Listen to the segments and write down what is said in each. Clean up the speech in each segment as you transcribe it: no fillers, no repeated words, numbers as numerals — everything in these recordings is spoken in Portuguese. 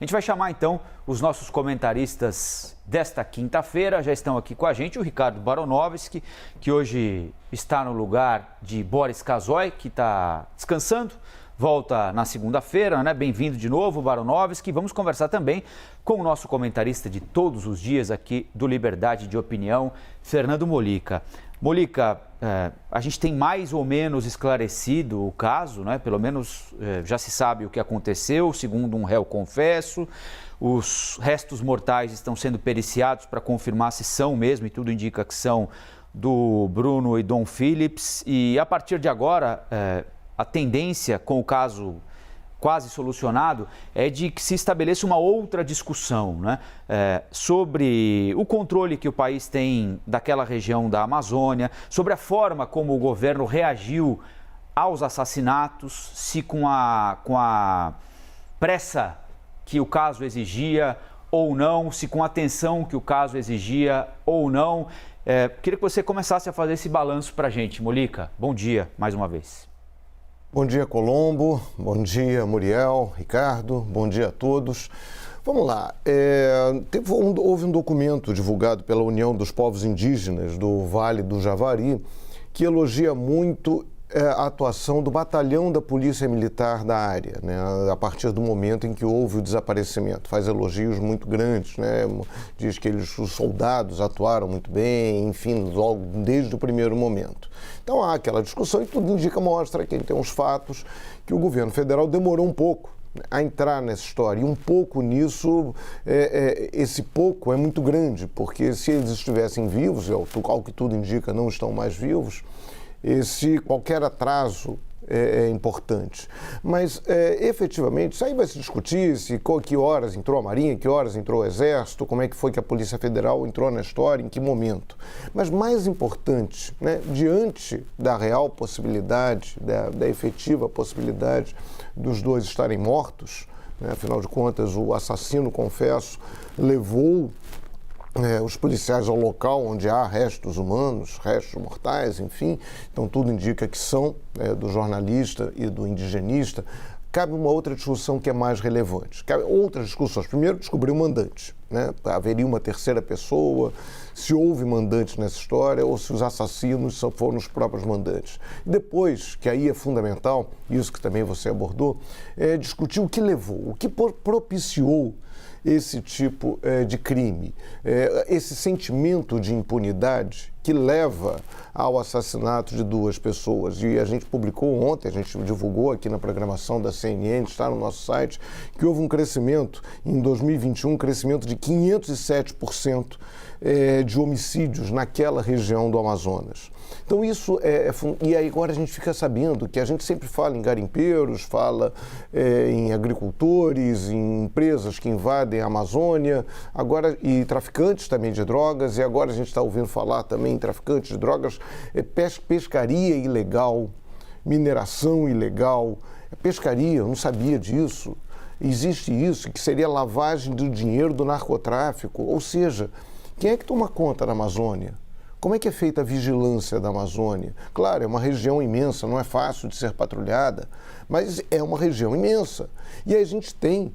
A gente vai chamar então os nossos comentaristas desta quinta-feira. Já estão aqui com a gente o Ricardo Baronovski, que hoje está no lugar de Boris Casoy, que está descansando. Volta na segunda-feira, né? Bem-vindo de novo, Baronovski. Vamos conversar também com o nosso comentarista de todos os dias aqui do Liberdade de Opinião, Fernando Molica. Molica, a gente tem mais ou menos esclarecido o caso, né? Pelo menos já se sabe o que aconteceu, segundo um réu confesso. Os restos mortais estão sendo periciados para confirmar se são mesmo, e tudo indica que são, do Bruno e Dom Phillips. E a partir de agora, a tendência com o caso quase solucionado é de que se estabeleça uma outra discussão, né? Sobre o controle que o país tem daquela região da Amazônia, sobre a forma como o governo reagiu aos assassinatos, se com a pressa que o caso exigia ou não, se com a atenção que o caso exigia ou não. Queria que você começasse a fazer esse balanço para a gente, Molica. Bom dia, mais uma vez. Bom dia, Colombo. Bom dia, Muriel, Ricardo. Bom dia a todos. Vamos lá. Houve um documento divulgado pela União dos Povos Indígenas do Vale do Javari que elogia muito a atuação do batalhão da Polícia Militar da área, né, a partir do momento em que houve o desaparecimento. Faz elogios muito grandes, né, diz que os soldados atuaram muito bem, enfim, logo desde o primeiro momento. Então há aquela discussão e tudo indica, mostra, quem tem os fatos, que o governo federal demorou um pouco a entrar nessa história. E um pouco nisso, esse pouco é muito grande, porque se eles estivessem vivos, ao que tudo indica não estão mais vivos, qualquer atraso é importante. Mas, efetivamente, isso aí vai se discutir, que horas entrou a Marinha, que horas entrou o Exército, como é que foi que a Polícia Federal entrou na história, em que momento. Mas mais importante, né, diante da real possibilidade, da efetiva possibilidade dos dois estarem mortos, né, afinal de contas, o assassino, confesso, levou os policiais ao local onde há restos humanos, restos mortais, enfim, então tudo indica que são do jornalista e do indigenista. Cabe uma outra discussão que é mais relevante. Cabe outras discussões. Primeiro, descobrir o mandante, né? Haveria uma terceira pessoa, se houve mandante nessa história ou se os assassinos foram os próprios mandantes. Depois, que aí é fundamental, isso que também você abordou, é discutir o que levou, o que propiciou esse tipo de crime, esse sentimento de impunidade que leva ao assassinato de duas pessoas. E a gente publicou ontem, a gente divulgou aqui na programação da CNN, está no nosso site, que houve um crescimento em 2021, um crescimento de 507% de homicídios naquela região do Amazonas. Então isso e aí agora a gente fica sabendo que a gente sempre fala em garimpeiros, fala em agricultores, em empresas que invadem a Amazônia, agora e traficantes também de drogas, e agora a gente está ouvindo falar também em traficantes de drogas, pescaria ilegal, mineração ilegal, pescaria, eu não sabia disso. Existe isso, que seria lavagem do dinheiro do narcotráfico, ou seja, quem é que toma conta da Amazônia? Como é que é feita a vigilância da Amazônia? Claro, é uma região imensa, não é fácil de ser patrulhada, mas é uma região imensa. E aí a gente tem,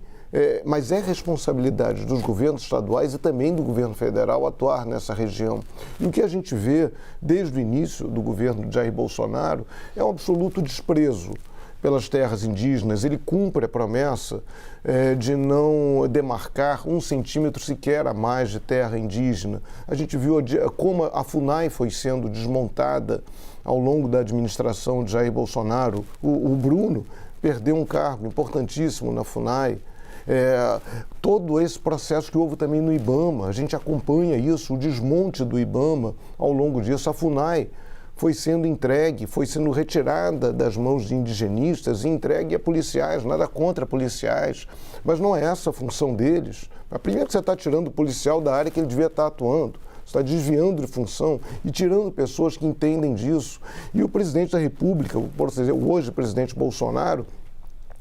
mas é responsabilidade dos governos estaduais e também do governo federal atuar nessa região. E o que a gente vê desde o início do governo de Jair Bolsonaro é um absoluto desprezo pelas terras indígenas. Ele cumpre a promessa de não demarcar 1 centímetro sequer a mais de terra indígena. A gente viu como a FUNAI foi sendo desmontada ao longo da administração de Jair Bolsonaro. O Bruno perdeu um cargo importantíssimo na FUNAI. Todo esse processo que houve também no IBAMA, a gente acompanha isso, o desmonte do IBAMA ao longo disso. A FUNAI foi sendo entregue, foi sendo retirada das mãos de indigenistas e entregue a policiais, nada contra policiais, mas não é essa a função deles. Primeiro que você está tirando o policial da área que ele devia estar atuando, você está desviando de função e tirando pessoas que entendem disso. E o presidente da República, hoje o presidente Bolsonaro,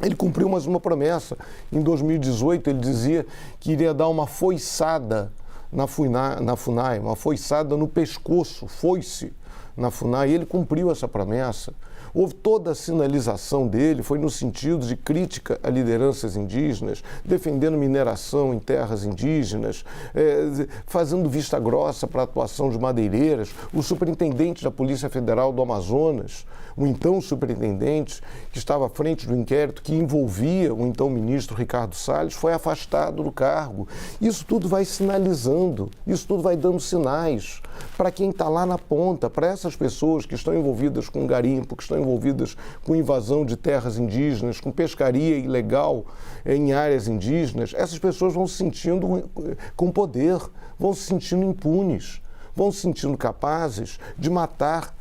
ele cumpriu mais uma promessa. Em 2018 ele dizia que iria dar uma foiçada na FUNAI, uma foiçada no pescoço, foice na FUNAI, e ele cumpriu essa promessa. Houve toda a sinalização dele, foi no sentido de crítica a lideranças indígenas, defendendo mineração em terras indígenas, fazendo vista grossa para a atuação de madeireiras. O superintendente da Polícia Federal do Amazonas, o então superintendente, que estava à frente do inquérito que envolvia o então ministro Ricardo Salles, foi afastado do cargo. Isso tudo vai sinalizando, isso tudo vai dando sinais para quem está lá na ponta, para essas pessoas que estão envolvidas com garimpo, que estão envolvidas com invasão de terras indígenas, com pescaria ilegal em áreas indígenas. Essas pessoas vão se sentindo com poder, vão se sentindo impunes, vão se sentindo capazes de matar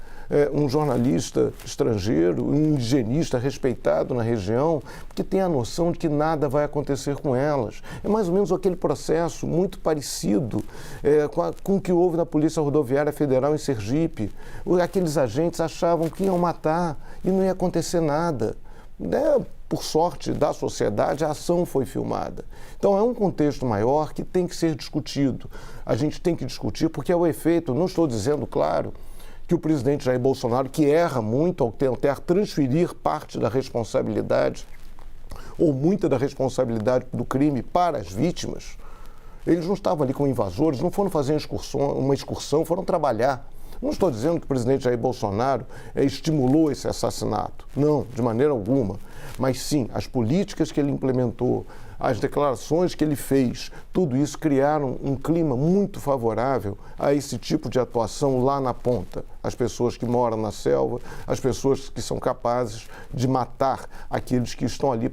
um jornalista estrangeiro, um indigenista respeitado na região, porque tem a noção de que nada vai acontecer com elas. É mais ou menos aquele processo muito parecido com o que houve na Polícia Rodoviária Federal em Sergipe. Aqueles agentes achavam que iam matar e não ia acontecer nada. Por sorte da sociedade, a ação foi filmada. Então, é um contexto maior que tem que ser discutido. A gente tem que discutir porque é o efeito, não estou dizendo, claro, que o presidente Jair Bolsonaro, que erra muito ao tentar transferir parte da responsabilidade ou muita da responsabilidade do crime para as vítimas, eles não estavam ali como invasores, não foram fazer uma excursão, foram trabalhar. Não estou dizendo que o presidente Jair Bolsonaro estimulou esse assassinato, não, de maneira alguma. Mas sim, as políticas que ele implementou, as declarações que ele fez, tudo isso criaram um clima muito favorável a esse tipo de atuação lá na ponta. As pessoas que moram na selva, as pessoas que são capazes de matar aqueles que estão ali,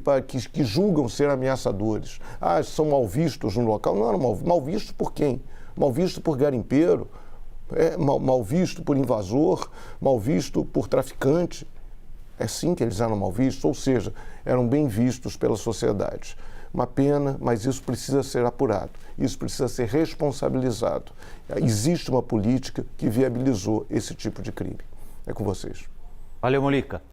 que julgam ser ameaçadores. São mal vistos no local. Não eram mal vistos por quem? Mal visto por garimpeiro, mal visto por invasor, mal visto por traficante. É assim que eles eram mal vistos, ou seja, eram bem vistos pela sociedade. Uma pena, mas isso precisa ser apurado, isso precisa ser responsabilizado. Existe uma política que viabilizou esse tipo de crime. É com vocês. Valeu, Molica.